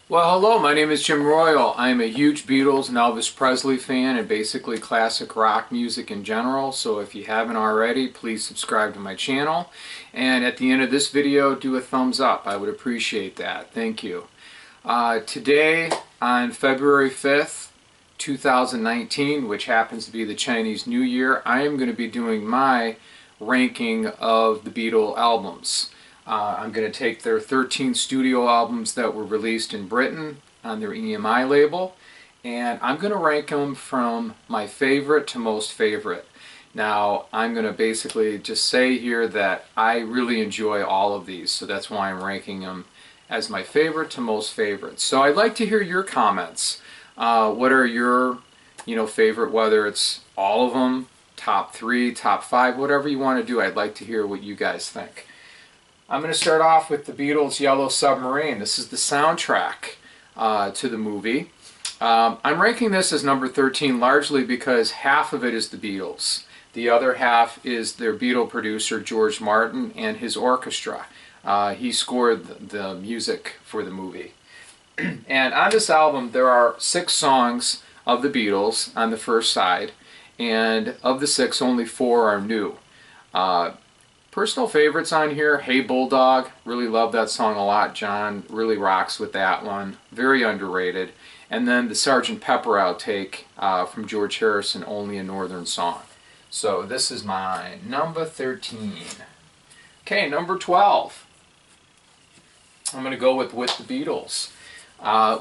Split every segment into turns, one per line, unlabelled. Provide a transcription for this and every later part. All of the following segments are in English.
Well, hello, my name is Jim Royal. I'm a huge Beatles and Elvis Presley fan and basically classic rock music in general. So if you haven't already, please subscribe to my channel. And at the end of this video, do a thumbs up. I would appreciate that. Thank you. Today, on February 5th, 2019, which happens to be the Chinese New Year, I am going to be doing my ranking of the Beatles albums. I'm going to take their 13 studio albums that were released in Britain on their EMI label, and I'm going to rank them from my favorite to most favorite. Now, I'm going to basically just say here that I really enjoy all of these, so that's why I'm ranking them as my favorite to most favorite. So I'd like to hear your comments. What are your, favorite, whether it's all of them, top 3, top 5, whatever you want to do. I'd like to hear what you guys think. I'm going to start off with the Beatles' Yellow Submarine. This is the soundtrack to the movie. I'm ranking this as number 13 largely because half of it is the Beatles. The other half is their Beatle producer, George Martin, and his orchestra. He scored the music for the movie. And on this album, there are 6 songs of the Beatles on the first side, and of the 6, only 4 are new. Personal favorites on here, Hey Bulldog, really love that song a lot. John really rocks with that one, very underrated. And then the Sgt. Pepper outtake from George Harrison, Only a Northern Song. So this is my number 13. Okay, number 12. I'm going to go with the Beatles.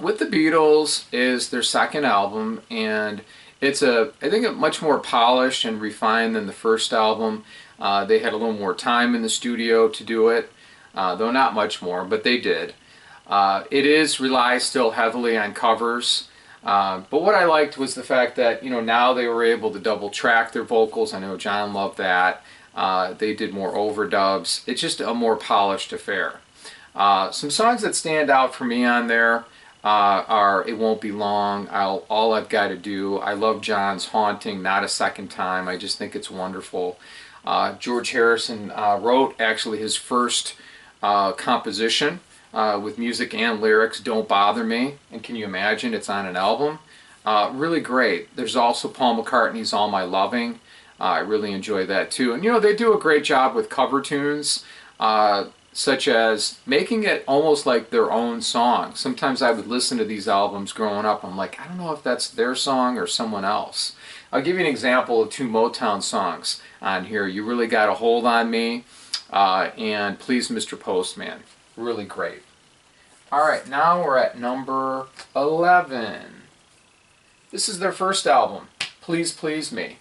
With the Beatles is their second album, and it's I think, a much more polished and refined than the first album. They had a little more time in the studio to do it, though not much more, but they did. It relies still heavily on covers, but what I liked was the fact that, now they were able to double track their vocals. I know John loved that. They did more overdubs. It's just a more polished affair. Some songs that stand out for me on there are It Won't Be Long, All I've Got to Do. I love John's Haunting, Not a Second Time. I just think it's wonderful. George Harrison wrote actually his first composition with music and lyrics, Don't Bother Me, and can you imagine, it's on an album. Really great. There's also Paul McCartney's All My Loving. I really enjoy that too. And they do a great job with cover tunes, such as making it almost like their own song. Sometimes I would listen to these albums growing up, I'm like, I don't know if that's their song or someone else. I'll give you an example of 2 Motown songs on here. You Really Got a Hold on Me and Please Mr. Postman. Really great. Alright, now we're at number 11. This is their first album, Please Please Me.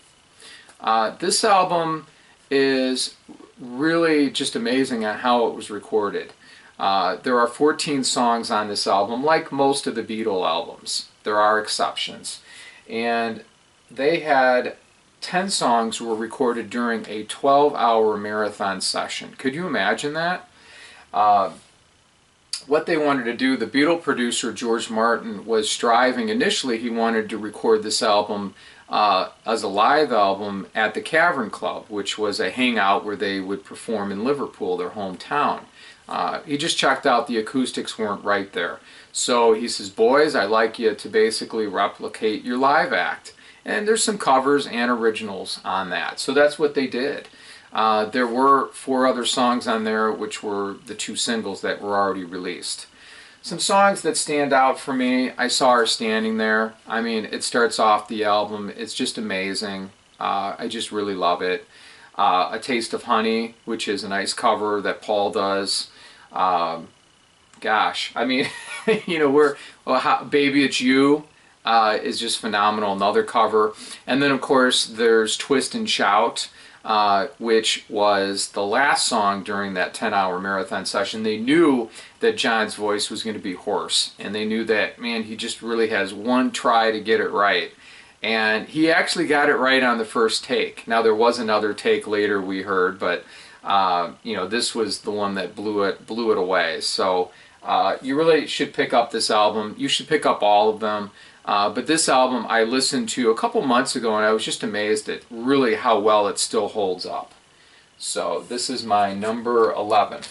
This album is really just amazing on how it was recorded. There are 14 songs on this album, like most of the Beatles albums. There are exceptions. And they had 10 songs were recorded during a 12-hour marathon session. Could you imagine that? What they wanted to do, the Beatle producer George Martin was striving. Initially, he wanted to record this album as a live album at the Cavern Club, which was a hangout where they would perform in Liverpool, their hometown. He just checked out the acoustics weren't right there. So he says, boys, I'd like you to basically replicate your live act. And there's some covers and originals on that. So that's what they did. There were 4 other songs on there, which were the 2 singles that were already released. Some songs that stand out for me, I Saw Her Standing There. I mean, it starts off the album. It's just amazing. I just really love it. A Taste of Honey, which is a nice cover that Paul does. Gosh, I mean, Baby It's You is just phenomenal, another cover. And then, of course, there's Twist and Shout, which was the last song during that 10-hour marathon session. They knew that John's voice was going to be hoarse, and they knew that, man, he just really has one try to get it right. And he actually got it right on the first take. Now, there was another take later we heard, but this was the one that blew it away. So you really should pick up this album. You should pick up all of them. But this album I listened to a couple months ago, and I was just amazed at really how well it still holds up. So this is my number 11.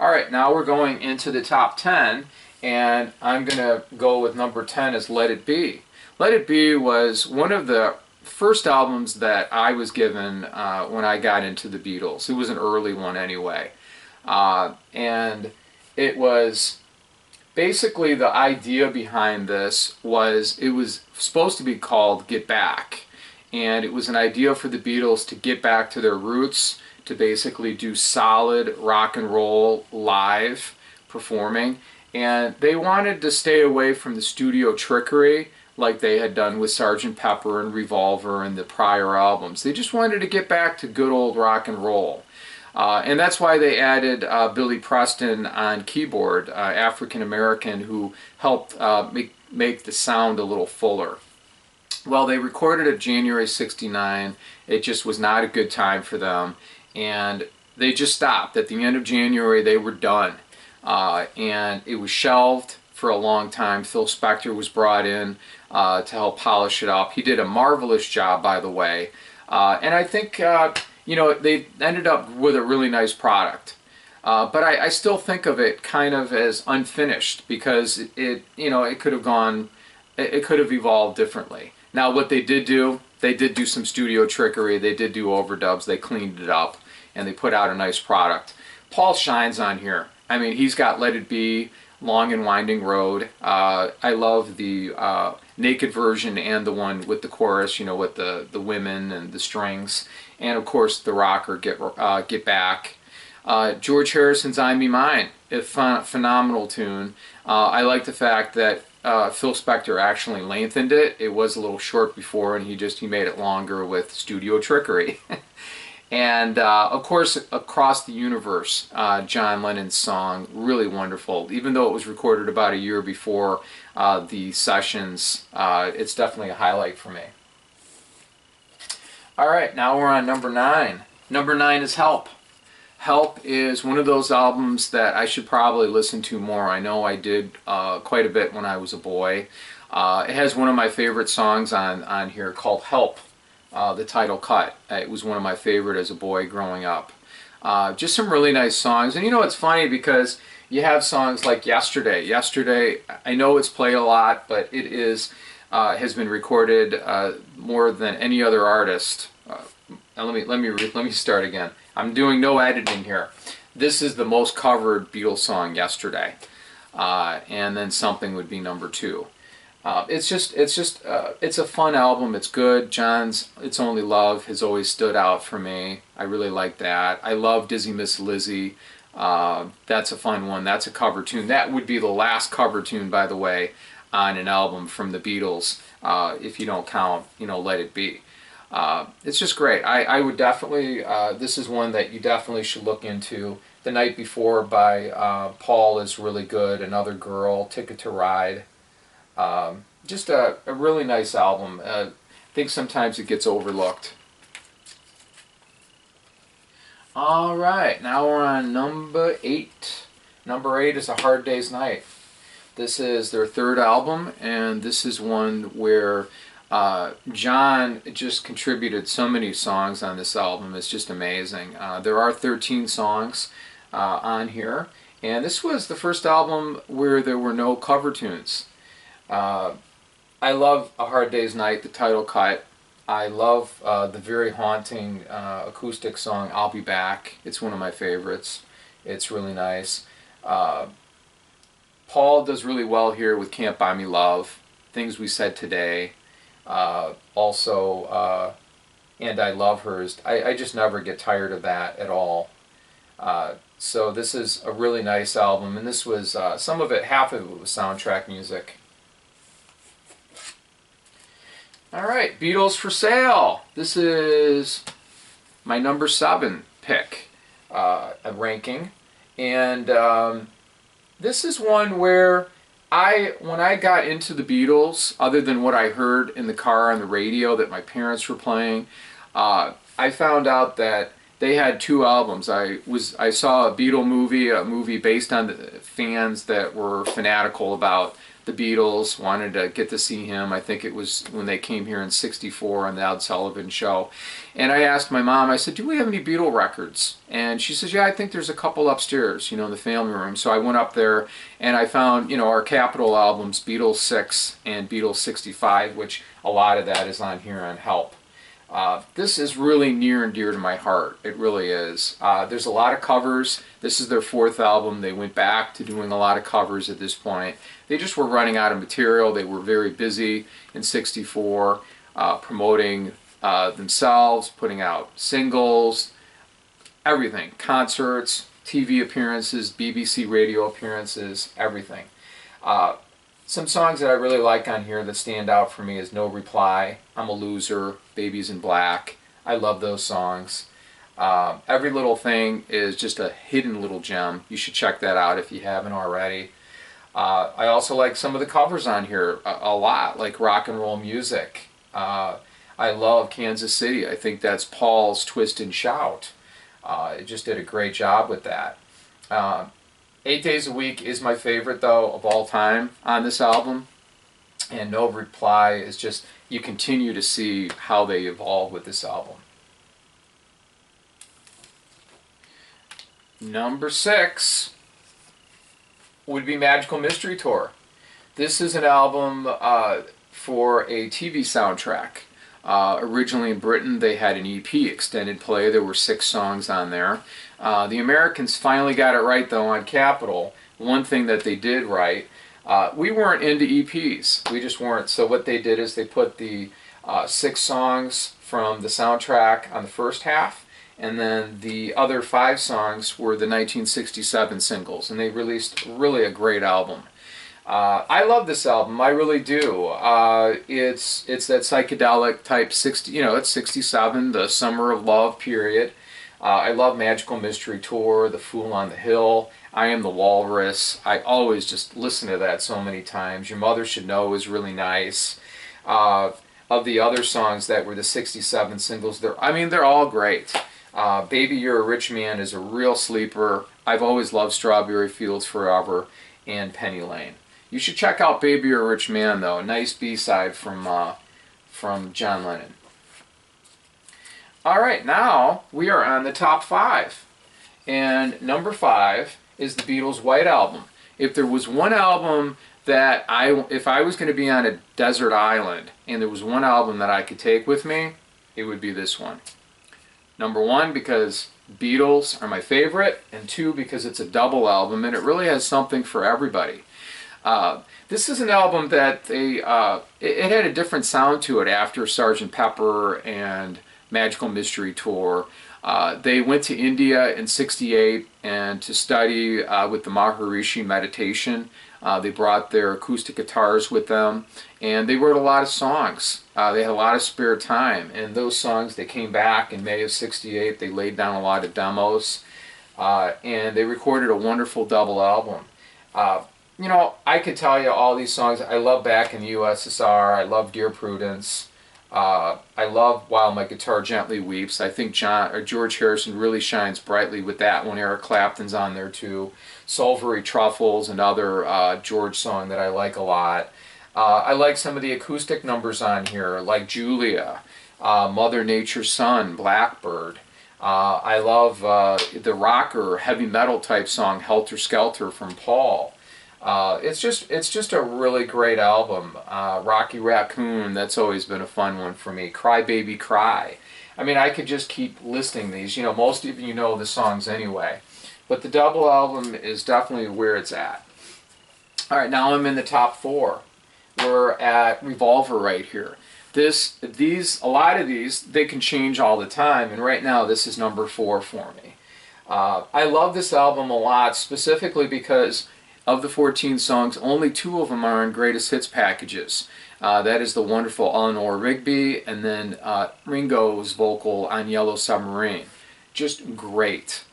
Alright, now we're going into the top 10, and I'm going to go with number 10 as Let It Be. Let It Be was one of the first albums that I was given when I got into the Beatles. It was an early one anyway. And it was basically, the idea behind this was it was supposed to be called Get Back. And it was an idea for the Beatles to get back to their roots, to basically do solid rock and roll live performing. And they wanted to stay away from the studio trickery like they had done with Sgt. Pepper and Revolver and the prior albums. They just wanted to get back to good old rock and roll. And that's why they added Billy Preston on keyboard, African American, who helped make the sound a little fuller. Well, they recorded it January '69. It just was not a good time for them, and they just stopped. At the end of January, they were done, and it was shelved for a long time. Phil Spector was brought in to help polish it up. He did a marvelous job, by the way, and I think you know, they ended up with a really nice product. But I still think of it kind of as unfinished, because it could have gone, it could have evolved differently. Now, what they did do some studio trickery. They did do overdubs. They cleaned it up, and they put out a nice product. Paul shines on here. I mean, he's got Let It Be, Long and Winding Road. I love the naked version and the one with the chorus, you know, with the women and the strings. And of course the rocker, Get Back. George Harrison's I Me Mine, a phenomenal tune. I like the fact that Phil Spector actually lengthened it. It was a little short before, and he made it longer with studio trickery. And of course, Across the Universe, John Lennon's song, really wonderful. Even though it was recorded about a year before the sessions, it's definitely a highlight for me. All right, now we're on number 9. Number 9 is Help. Help is one of those albums that I should probably listen to more. I know I did quite a bit when I was a boy. It has one of my favorite songs on here called Help, the title cut. It was one of my favorite as a boy growing up. Just some really nice songs. And you know, it's funny because you have songs like Yesterday. Yesterday, I know it's played a lot, but it is has been recorded more than any other artist. Let me start again. I'm doing no editing here. This is the most covered Beatles song, Yesterday, and then Something would be number 2. It's a fun album. It's good. John's It's Only Love has always stood out for me. I really like that. I love Dizzy Miss Lizzy. That's a fun one. That's a cover tune. That would be the last cover tune, by the way, on an album from the Beatles, if you don't count, you know, Let It Be. It's just great. I would definitely, this is one that you definitely should look into. The Night Before by Paul is really good. Another Girl, Ticket to Ride. Just a really nice album. I think sometimes it gets overlooked. All right, now we're on number 8. Number 8 is A Hard Day's Night. This is their 3rd album, and this is one where John just contributed so many songs on this album. It's just amazing. There are 13 songs on here, and this was the first album where there were no cover tunes. I love A Hard Day's Night, the title cut. I love the very haunting acoustic song, I'll Be Back. It's one of my favorites. It's really nice. Paul does really well here with Can't Buy Me Love, Things We Said Today. Also, And I Love Hers. I just never get tired of that at all. So this is a really nice album, and this was, some of it, half of it was soundtrack music. Alright, Beatles For Sale. This is my number 7 pick, a ranking. And this is one where when I got into the Beatles, other than what I heard in the car on the radio that my parents were playing, I found out that they had 2 albums. I saw a Beatle movie, a movie based on the fans that were fanatical about the the Beatles, wanted to get to see him. I think it was when they came here in '64 on the Ed Sullivan Show. And I asked my mom, I said, do we have any Beatle records? And she says, yeah, I think there's a couple upstairs, in the family room. So I went up there and I found, our Capitol albums, Beatles 6 and Beatles 65, which a lot of that is on here on Help. This is really near and dear to my heart. It really is. There's a lot of covers. This is their 4th album. They went back to doing a lot of covers at this point. They just were running out of material. They were very busy in '64 promoting themselves, putting out singles, everything. Concerts, TV appearances, BBC radio appearances, everything. Some songs that I really like on here that stand out for me is No Reply, I'm a Loser, Babies in Black. I love those songs. Every Little Thing is just a hidden little gem. You should check that out if you haven't already. I also like some of the covers on here a lot, like Rock and Roll Music. I love Kansas City. I think that's Paul's Twist and Shout. It just did a great job with that. 8 Days a Week is my favorite, though, of all time on this album. And No Reply is just, you continue to see how they evolve with this album. Number 6 would be Magical Mystery Tour. This is an album for a TV soundtrack. Originally in Britain, they had an EP, extended play. There were 6 songs on there. The Americans finally got it right, though, on Capitol. One thing that they did right, we weren't into EPs. We just weren't. So what they did is they put the 6 songs from the soundtrack on the first half, and then the other 5 songs were the 1967 singles, and they released really a great album. I love this album, I really do. It's that psychedelic type 60, it's 67, the Summer of Love period. I love Magical Mystery Tour, The Fool on the Hill, I Am the Walrus. I always just listen to that so many times. Your Mother Should Know is really nice. Of the other songs that were the 67 singles, they're all great. Baby You're a Rich Man is a real sleeper. I've always loved Strawberry Fields Forever and Penny Lane. You should check out Baby You're a Rich Man, though. A nice B-side from John Lennon. Alright, now we are on the top 5. And number 5 is the Beatles' White Album. If there was one album that if I was going to be on a desert island and there was one album that I could take with me, it would be this one. Number 1, because Beatles are my favorite, and 2, because it's a double album and it really has something for everybody. This is an album that it had a different sound to it after Sgt. Pepper and Magical Mystery Tour. They went to India in '68 and to study with the Maharishi meditation. They brought their acoustic guitars with them, and they wrote a lot of songs. They had a lot of spare time, and those songs, they came back in May of '68. They laid down a lot of demos, and they recorded a wonderful double album. I could tell you all these songs. I love Back in the USSR. I love Dear Prudence. I love While My Guitar Gently Weeps. I think George Harrison really shines brightly with that one. Eric Clapton's on there too. Sulphury Truffles, another George song that I like a lot. I like some of the acoustic numbers on here, like Julia, Mother Nature's Son, Blackbird. I love the rocker, heavy metal type song, Helter Skelter from Paul. It's just a really great album. Rocky Raccoon, that's always been a fun one for me. Cry Baby Cry. I mean, I could just keep listing these. Most of you know the songs anyway. But the double album is definitely where it's at. Alright, now I'm in the top 4. We're at Revolver right here. A lot of these, they can change all the time, and right now this is number 4 for me. I love this album a lot, specifically because of the 14 songs, only 2 of them are in greatest hits packages. That is the wonderful Eleanor Rigby and then Ringo's vocal on Yellow Submarine. Just great.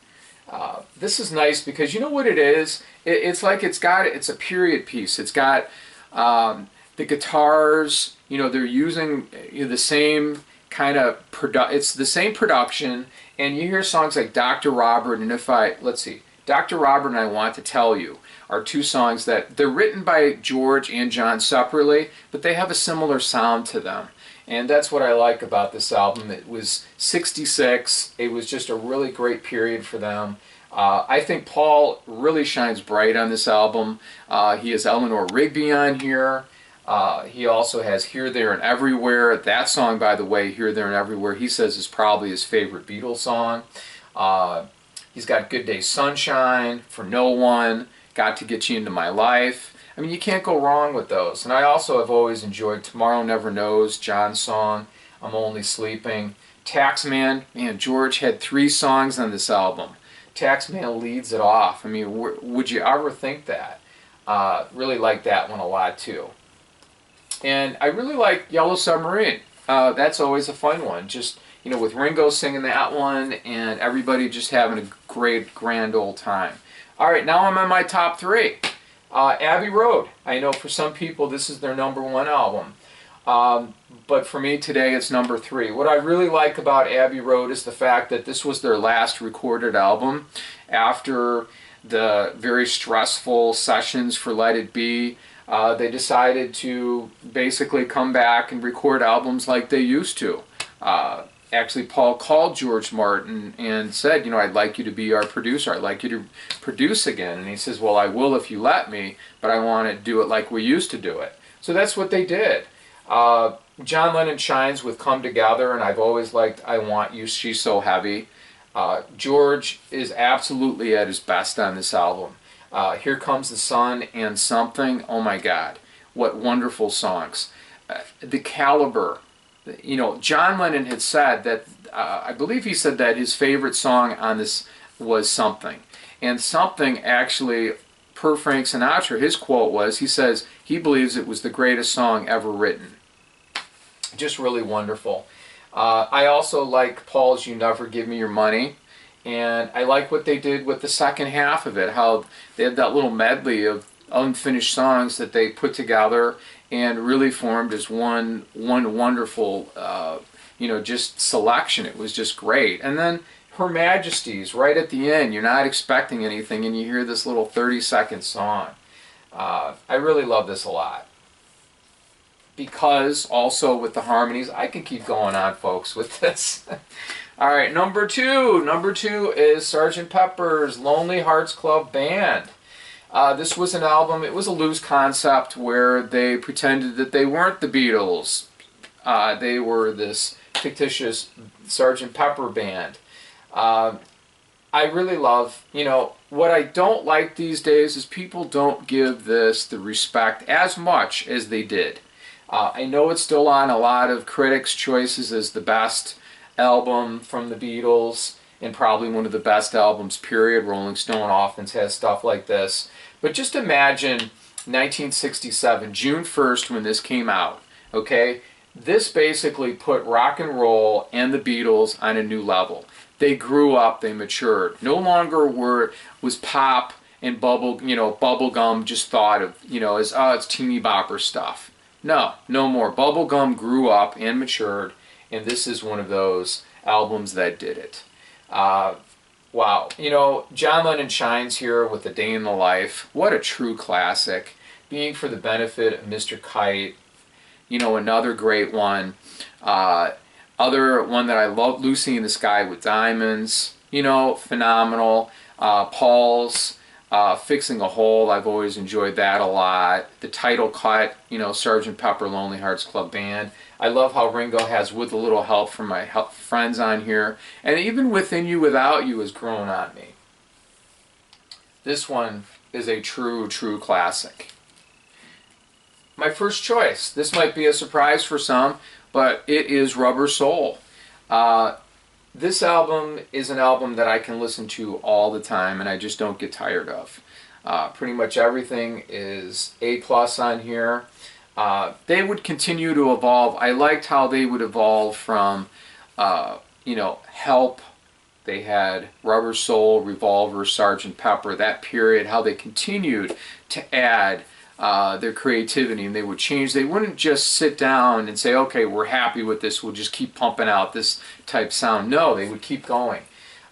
This is nice because you know what it is? It's a period piece. It's got the guitars, they're using the same kind of it's the same production, and you hear songs like Dr. Robert and let's see, Dr. Robert and I Want to Tell You are two songs that they're written by George and John separately, but they have a similar sound to them. And that's what I like about this album. It was 66. It was just a really great period for them. I think Paul really shines bright on this album. He has Eleanor Rigby on here. He also has Here, There, and Everywhere. That song, by the way, Here, There, and Everywhere, he says is probably his favorite Beatles song. He's got Good Day Sunshine, For No One, Got to Get You Into My Life. I mean, you can't go wrong with those. And I also have always enjoyed Tomorrow Never Knows, John's song, I'm Only Sleeping. Taxman, man, George had 3 songs on this album. Taxman leads it off. I mean, would you ever think that? Really like that one a lot too. And I really like Yellow Submarine. That's always a fun one. Just, you know, with Ringo singing that one and everybody just having a great, grand old time. All right, now I'm on my top 3. Abbey Road. I know for some people this is their #1 album. But for me today it's number 3. What I really like about Abbey Road is the fact that this was their last recorded album after the very stressful sessions for Let It Be. They decided to basically come back and record albums like they used to. Actually, Paul called George Martin and said, you know, I'd like you to be our producer. I'd like you to produce again. And he says, well, I will if you let me, but I want to do it like we used to do it. So that's what they did. John Lennon shines with Come Together, and I've always liked I Want You, She's So Heavy. George is absolutely at his best on this album. Here Comes the Sun and Something, oh my God, what wonderful songs. The caliber, you know, John Lennon had said that, I believe he said that his favorite song on this was Something. And Something actually, per Frank Sinatra, his quote was, he says, he believes it was the greatest song ever written. Just really wonderful. I also like Paul's You Never Give Me Your Money. And I like what they did with the second half of it, how they had that little medley of unfinished songs that they put together and really formed as one wonderful, you know, just selection. It was just great. And then Her Majesty's right at the end. You're not expecting anything, and you hear this little 30-second song. I really love this a lot. Because also with the harmonies, I can keep going on, folks, with this. All right, number 2. Number 2 is Sgt. Pepper's Lonely Hearts Club Band. This was an album, it was a loose concept where they pretended that they weren't the Beatles. They were this fictitious Sgt. Pepper band. I really love, you know, what I don't like these days is people don't give this the respect as much as they did. I know it's still on a lot of critics' choices as the best album from the Beatles and probably one of the best albums, period. Rolling Stone often has stuff like this. But just imagine 1967, June 1st when this came out, okay? This basically put rock and roll and the Beatles on a new level. They grew up, they matured. No longer was pop and bubblegum just thought of, you know, as, oh, it's teeny bopper stuff. No, no more. Bubblegum grew up and matured, and this is one of those albums that did it. Wow. You know, John Lennon shines here with A Day in the Life. What a true classic. Being for the Benefit of Mr. Kite. You know, another great one. Other one that I love, Lucy in the Sky with Diamonds. You know, phenomenal. Paul's Fixing a Hole, I've always enjoyed that a lot. The title cut, you know, Sgt. Pepper Lonely Hearts Club Band. I love how Ringo has With a Little Help from My Friends on here. And even Within You Without You has grown on me. This one is a true classic. My first choice. This might be a surprise for some, but it is Rubber Soul. This album is an album that I can listen to all the time and I just don't get tired of. Pretty much everything is A+ on here. They would continue to evolve. I liked how they would evolve from, you know, Help. They had Rubber Soul, Revolver, Sgt. Pepper, that period, how they continued to add their creativity, and they would change. They wouldn't just sit down and say, okay, we're happy with this, we'll just keep pumping out this type sound. No, they would keep going.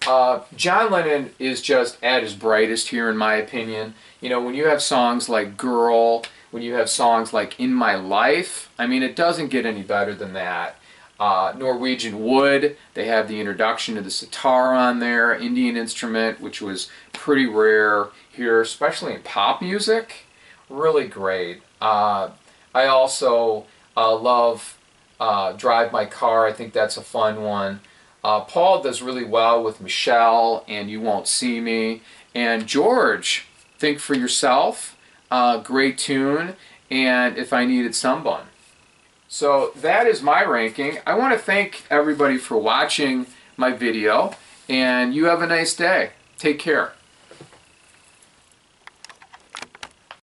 John Lennon is just at his brightest here, in my opinion. You know, when you have songs like Girl, when you have songs like In My Life, I mean, it doesn't get any better than that. Norwegian Wood, they have the introduction of the sitar on there, Indian instrument, which was pretty rare here, especially in pop music. Really great. I also love Drive My Car. I think that's a fun one. Paul does really well with Michelle and You Won't See Me. And George, Think for Yourself, great tune, and If I Needed Someone. So that is my ranking. I want to thank everybody for watching my video, and you have a nice day. Take care.